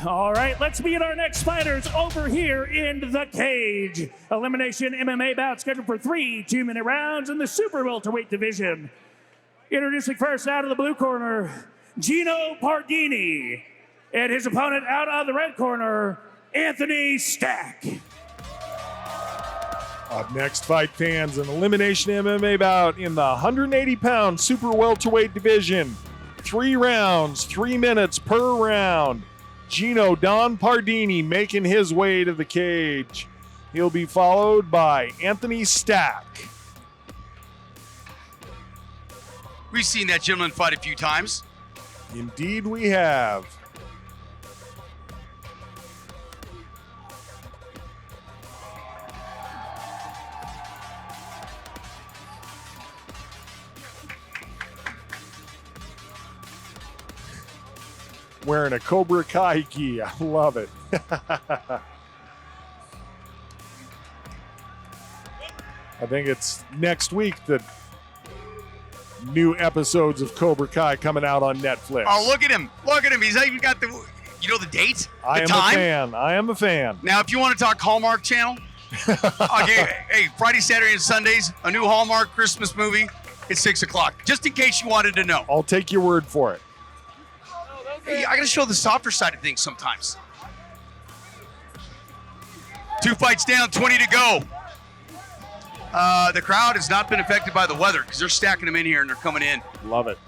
All right, let's meet our next fighters over here in the cage. Elimination MMA bout scheduled for 3 2-minute rounds in the super welterweight division. Introducing first out of the blue corner, GINO Pardini. And his opponent out of the red corner, Anthony Stack. Up next, fight fans, an elimination MMA bout in the 180-pound super welterweight division. 3 rounds, 3 minutes per round. GINO Don Pardini making his way to the cage. He'll be followed by Anthony Stack. We've seen that gentleman fight a few times. Indeed we have. Wearing a Cobra Kai gi. I love it. I think it's next week that new episodes of Cobra Kai coming out on Netflix. Oh, look at him. Look at him. He's even got the, you know, the date? I am a fan. Now, if you want to talk Hallmark Channel, okay, hey, Friday, Saturday, and Sundays, a new Hallmark Christmas movie. It's 6 o'clock, just in case you wanted to know. I'll take your word for it. Hey, I got to show the softer side of things sometimes. 2 fights down, 20 to go. The crowd has not been affected by the weather because they're stacking them in here and they're coming in. Love it.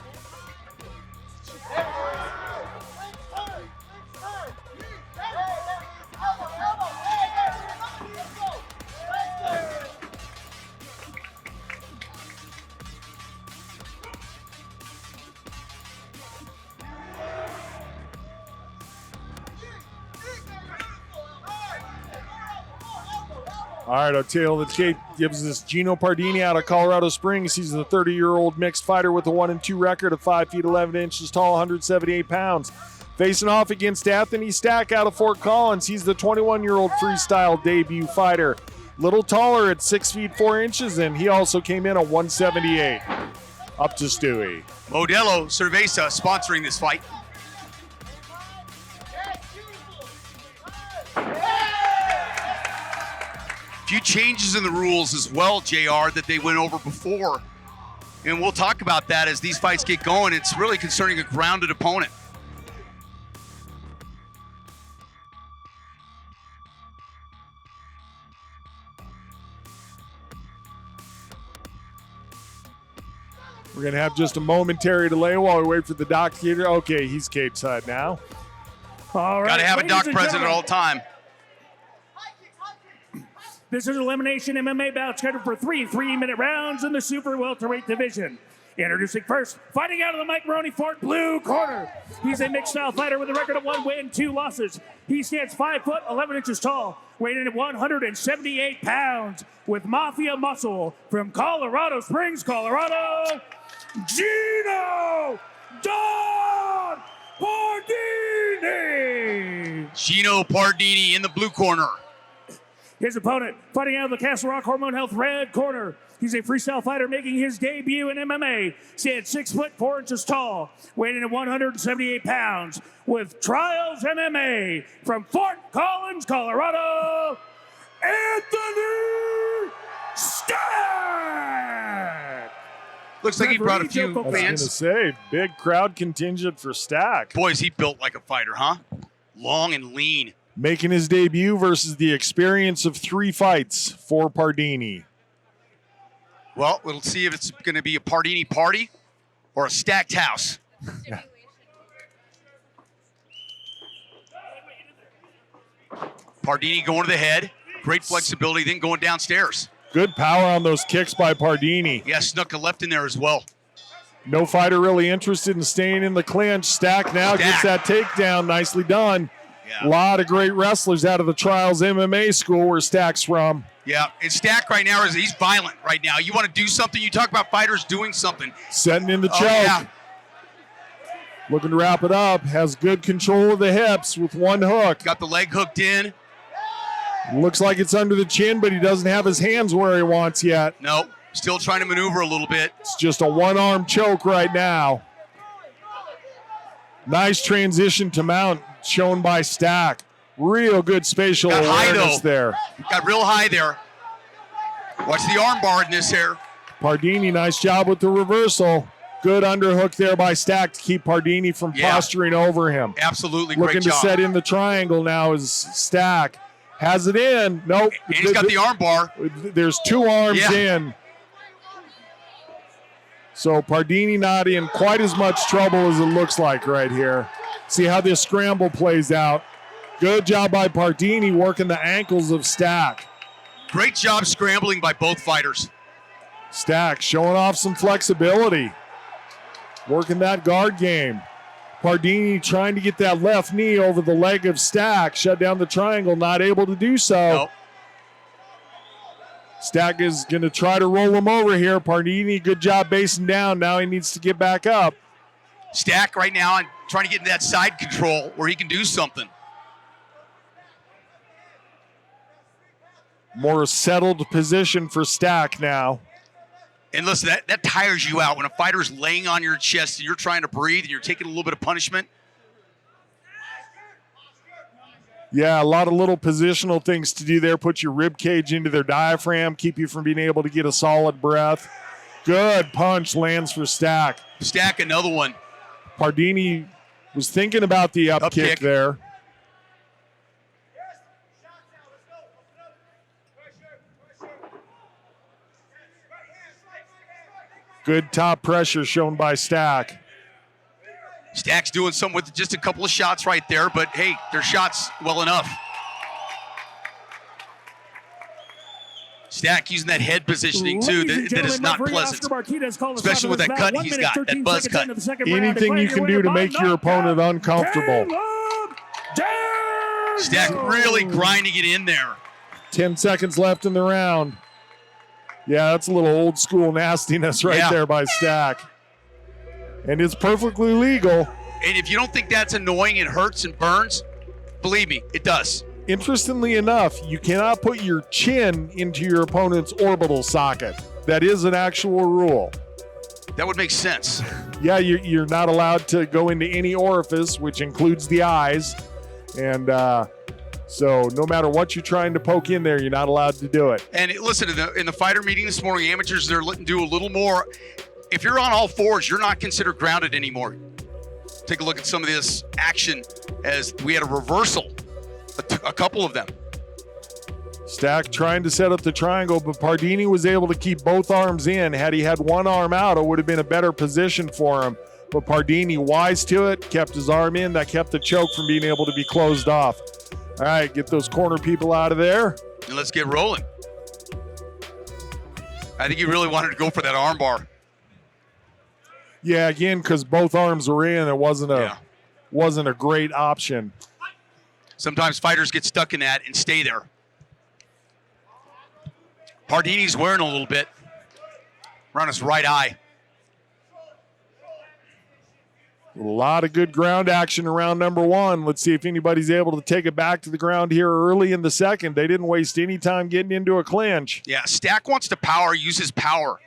All right, our tail of the tape gives us GINO Pardini out of Colorado Springs. He's the 30-year-old mixed fighter with a 1-2 record of 5 feet 11 inches tall, 178 pounds. Facing off against Anthony Stack out of Fort Collins. He's the 21-year-old freestyle debut fighter. Little taller at 6 feet 4 inches, and he also came in at 178. Up to Stewie. Modelo Cerveza sponsoring this fight. Few changes in the rules as well, JR, that they went over before. And we'll talk about that as these fights get going. It's really concerning a grounded opponent. We're going to have just a momentary delay while we wait for the doc to get here. Okay, he's cage side now. All right. Got to have a doc present at all time. This is Elimination MMA bout scheduled for 3 3-minute rounds in the super welterweight division. Introducing first, fighting out of the Mike Maroney Fort blue corner. He's a mixed style fighter with a record of 1 win, 2 losses. He stands 5 foot 11 inches tall, weighing in at 178 pounds, with mafia muscle from Colorado Springs, Colorado. GINO Don Pardini. GINO Pardini in the blue corner. His opponent, fighting out of the Castle Rock Hormone Health red corner. He's a freestyle fighter making his debut in MMA. Stands 6 foot 4 inches tall, weighing in at 178 pounds, with Trials MMA from Fort Collins, Colorado, Anthony Stack. Looks like he brought a few I was going to fans. say, big crowd contingent for Stack. Boys, he built like a fighter, huh? Long and lean. Making his debut versus the experience of 3 fights for Pardini. Well, we'll see if it's going to be a Pardini party or a stacked house. Pardini going to the head. Great flexibility, then going downstairs. Good power on those kicks by Pardini. Yeah, snuck a left in there as well. No fighter really interested in staying in the clinch. Stack now gets that takedown. Nicely done. Yeah. A lot of great wrestlers out of the Trials MMA school where Stack's from. Yeah, and Stack right now, he's violent right now. You want to do something, you talk about fighters doing something. Setting in the choke. Yeah. Looking to wrap it up. Has good control of the hips with 1 hook. Got the leg hooked in. Looks like it's under the chin, but he doesn't have his hands where he wants yet. No, still trying to maneuver a little bit. It's just a 1-arm choke right now. Nice transition to mount. shown by Stack. Real good spatial Got high, awareness though. there. Got real high there. Watch the arm bar in this here. Pardini, nice job with the reversal. Good underhook there by Stack to keep Pardini from posturing over him. Absolutely, Looking great job. to set in the triangle now is Stack. Has it in. Nope. And he's got the arm bar. There's 2 arms in. So Pardini not in quite as much trouble as it looks like right here. See how this scramble plays out. Good job by Pardini working the ankles of Stack. Great job scrambling by both fighters. Stack showing off some flexibility. Working that guard game. Pardini trying to get that left knee over the leg of Stack. Shut down the triangle, not able to do so. Nope. Stack is going to try to roll him over here. Pardini, good job basing down. Now he needs to get back up. Stack right now and trying to get into that side control where he can do something. More settled position for Stack now. And listen, that tires you out when a fighter's laying on your chest and you're trying to breathe and you're taking a little bit of punishment. Yeah, a lot of little positional things to do there. Put your rib cage into their diaphragm, keep you from being able to get a solid breath. Good punch lands for Stack. Stack another one. Pardini was thinking about the up kick there. Good top pressure shown by Stack. Stack's doing something with just a couple of shots right there, but hey, their shots well enough. Stack using that head positioning too that is not pleasant, especially with that cut he's got, that buzz cut. Anything you can do to make your opponent uncomfortable. Stack really grinding it in there. 10 seconds left in the round. Yeah, that's a little old school nastiness right there by Stack. And it's perfectly legal. And if you don't think that's annoying, it hurts and burns, believe me, it does. Interestingly enough, you cannot put your chin into your opponent's orbital socket. That is an actual rule. That would make sense. Yeah, you're not allowed to go into any orifice, which includes the eyes. And so no matter what you're trying to poke in there, you're not allowed to do it. And listen, in the fighter meeting this morning, amateurs, they're letting do a little more. If you're on all fours, you're not considered grounded anymore. Take a look at some of this action as we had a reversal, a couple of them. Stack trying to set up the triangle, but Pardini was able to keep both arms in. Had he had one arm out, it would have been a better position for him. But Pardini, wise to it, kept his arm in. That kept the choke from being able to be closed off. All right, get those corner people out of there. And let's get rolling. I think he really wanted to go for that arm bar. Yeah, again, because both arms were in, it wasn't a great option. Sometimes fighters get stuck in that and stay there. Pardini's wearing a little bit around his right eye. A lot of good ground action around number one. Let's see if anybody's able to take it back to the ground here early in the second. They didn't waste any time getting into a clinch. Yeah, Stack wants to power, use his power,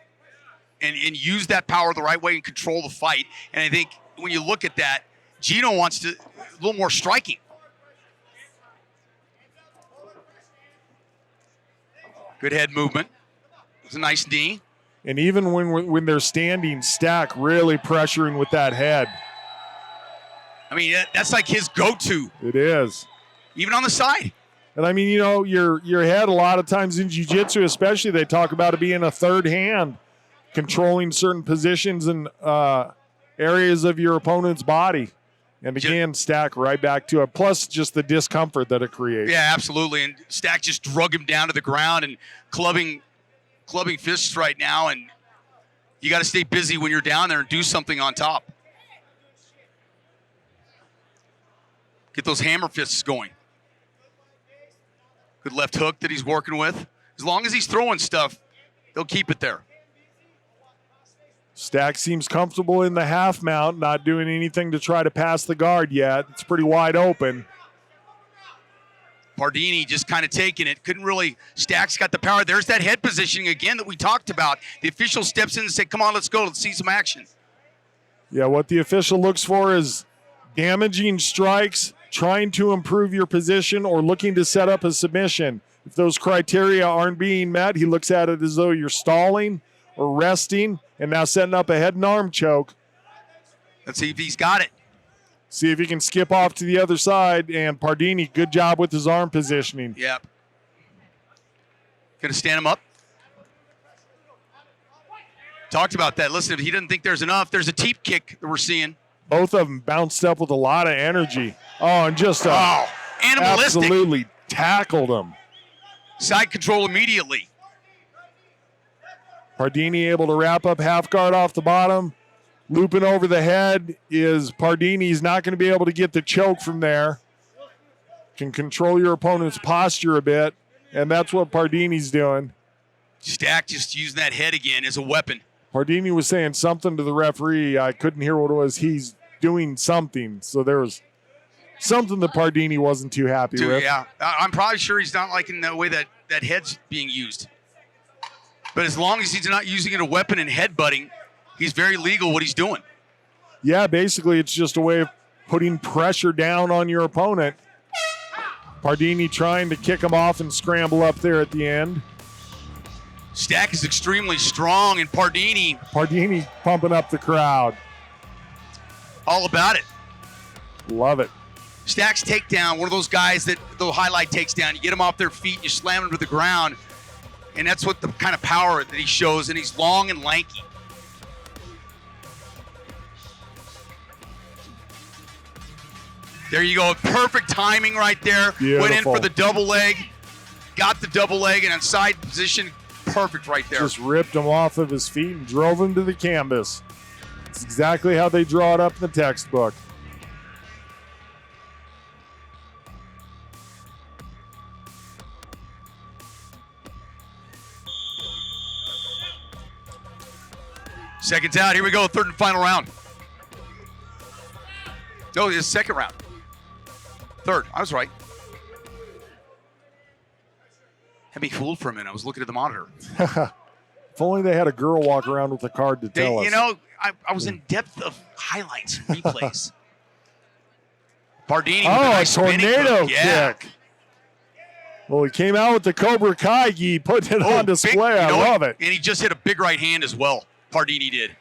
and use that power the right way and control the fight. And I think when you look at that, GINO wants to a little more striking. Good head movement. It was a nice knee. And even when they're standing, Stack really pressuring with that head. I mean, that's like his go-to. It is. Even on the side. And I mean, you know, your head a lot of times in jiu-jitsu especially, they talk about it being a third hand, controlling certain positions and areas of your opponent's body. And again, Stack right back to it. Plus just the discomfort that it creates. Yeah, absolutely. And Stack just drug him down to the ground and clubbing fists right now. And you got to stay busy when you're down there and do something on top. Get those hammer fists going. Good left hook that he's working with. As long as he's throwing stuff, they'll keep it there. Stack seems comfortable in the half mount, not doing anything to try to pass the guard yet. It's pretty wide open. Pardini just kind of taking it. Couldn't really, Stack's got the power. There's that head positioning again that we talked about. The official steps in and says, come on, let's go. Let's see some action. Yeah, what the official looks for is damaging strikes trying to improve your position or looking to set up a submission. If those criteria aren't being met, he looks at it as though you're stalling or resting and now setting up a head and arm choke. Let's see if he's got it. See if he can skip off to the other side. And Pardini, good job with his arm positioning. Yep. Going to stand him up. Talked about that. Listen, if he doesn't think there's enough, there's a teep kick that we're seeing. Both of them bounced up with a lot of energy. Oh, and just animalistic. Absolutely tackled him. Side control immediately. Pardini able to wrap up half guard off the bottom. Looping over the head is Pardini's not going to be able to get the choke from there. Can control your opponent's posture a bit, and that's what Pardini's doing. Stack just using that head again as a weapon. Pardini was saying something to the referee. I couldn't hear what it was. He's doing something. So there was something that Pardini wasn't too happy with. Yeah, I'm probably sure he's not liking the way that head's being used. But as long as he's not using it as a weapon and headbutting, he's very legal what he's doing. Yeah, basically it's just a way of putting pressure down on your opponent. Pardini trying to kick him off and scramble up there at the end. Stack is extremely strong, and Pardini pumping up the crowd. All about it. Love it. Stack's takedown, one of those guys that the highlight takes down. You get them off their feet, and you slam them to the ground, and that's what the kind of power that he shows, and he's long and lanky. There you go. Perfect timing right there. Beautiful. Went in for the double leg. Got the double leg and inside position. Perfect right there. Just ripped him off of his feet and drove him to the canvas. It's exactly how they draw it up in the textbook. Seconds out. Here we go. Third and final round. No, it's second round. Third. I was right. Had me fooled for a minute. I was looking at the monitor. If only they had a girl walk around with a card to tell us. You know, I was in depth of highlights, replays. Pardini with a nice tornado yeah. kick. Well, he came out with the Cobra Kai gi, putting it on display. Big, I love it. And he just hit a big right hand as well. Pardini did.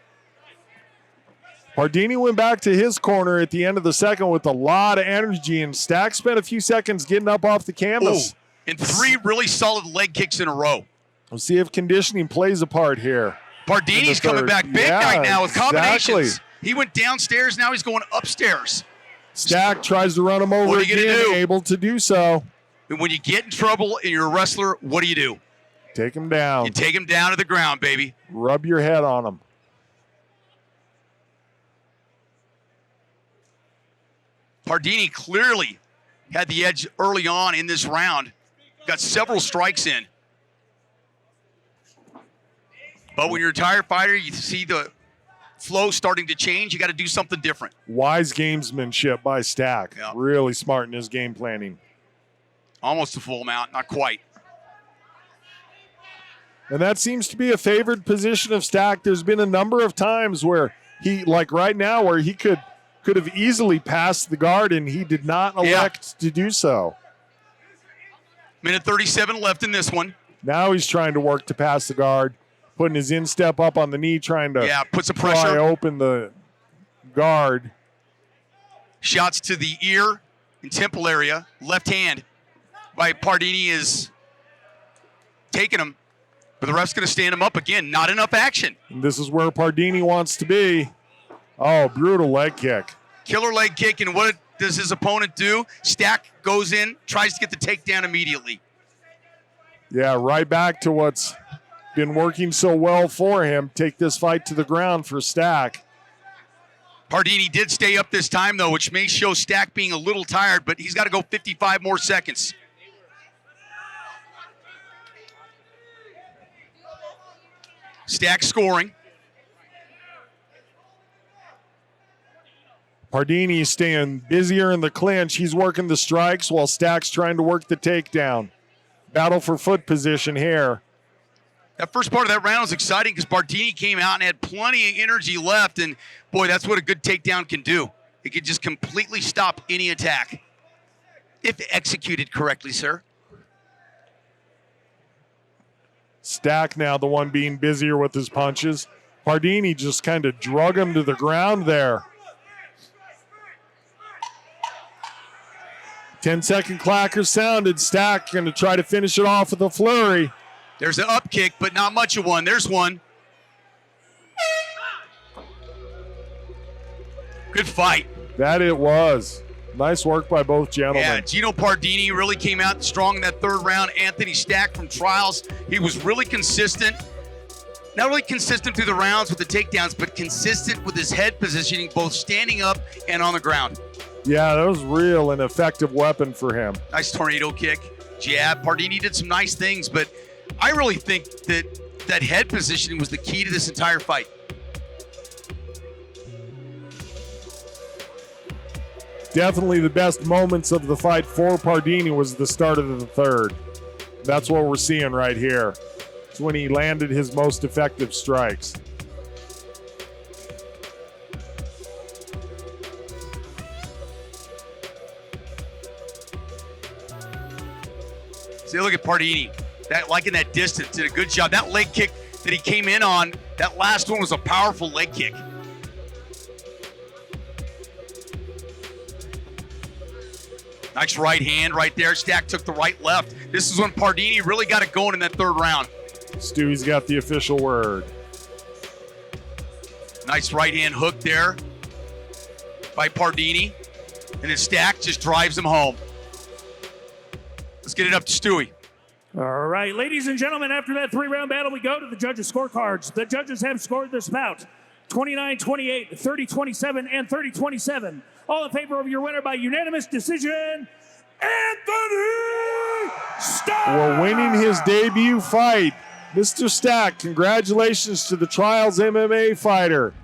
Pardini went back to his corner at the end of the second with a lot of energy, and Stack spent a few seconds getting up off the canvas. Ooh, and three really solid leg kicks in a row. We'll see if conditioning plays a part here. Pardini's coming back big right now with combinations. Exactly. He went downstairs, now he's going upstairs. Stack tries to run him over What are you again, gonna do? Able to do so. And when you get in trouble and you're a wrestler, what do? Take him down. You take him down to the ground, baby. Rub your head on him. Pardini clearly had the edge early on in this round. Got several strikes in. But when you're a retired fighter, you see the flow starting to change. You got to do something different. Wise gamesmanship by Stack. Yeah. Really smart in his game planning. Almost a full amount, not quite. And that seems to be a favored position of Stack. There's been a number of times where he, like right now, where he could have easily passed the guard, and he did not elect to do so. Minute 37 left in this one. Now he's trying to work to pass the guard, putting his instep up on the knee, trying to put some pry pressure. open the guard. Shots to the ear and temple area. Left hand by Pardini is taking him. But the ref's going to stand him up again. Not enough action. And this is where Pardini wants to be. Oh, brutal leg kick. Killer leg kick, and what does his opponent do? Stack goes in, tries to get the takedown immediately. Yeah, right back to what's been working so well for him. Take this fight to the ground for Stack. Pardini did stay up this time, though, which may show Stack being a little tired, but he's got to go 55 more seconds. Stack scoring. Pardini staying busier in the clinch. He's working the strikes while Stack's trying to work the takedown. Battle for foot position here. That first part of that round was exciting because Pardini came out and had plenty of energy left, and boy, that's what a good takedown can do. It can just completely stop any attack. if executed correctly, sir. Stack now the one being busier with his punches. Pardini just kind of drug him to the ground there. 10-second clacker sounded. Stack going to try to finish it off with a flurry. There's an up kick, but not much of one. There's one. Good fight. That it was. Nice work by both gentlemen. Yeah, GINO Pardini really came out strong in that third round. Anthony Stack from Trials, he was really consistent. Not really consistent through the rounds with the takedowns, but consistent with his head positioning, both standing up and on the ground. Yeah, that was real an effective weapon for him. Nice tornado kick, jab. Pardini did some nice things, but I really think that head positioning was the key to this entire fight. Definitely the best moments of the fight for Pardini was the start of the third. That's what we're seeing right here. It's when he landed his most effective strikes. See, look at Pardini. That, like in that distance, did a good job. That leg kick that he came in on, that last one was a powerful leg kick. Nice right hand right there. Stack took the right left. This is when Pardini really got it going in that third round. Stewie's got the official word. Nice right hand hook there by Pardini. And then Stack just drives him home. Let's get it up to Stewie. All right, ladies and gentlemen, after that 3-round battle, we go to the judges' scorecards. The judges have scored this bout 29-28, 30-27, and 30-27. All in favor of your winner by unanimous decision, Anthony Stack! Well, winning his debut fight, Mr. Stack, congratulations to the Trials MMA fighter.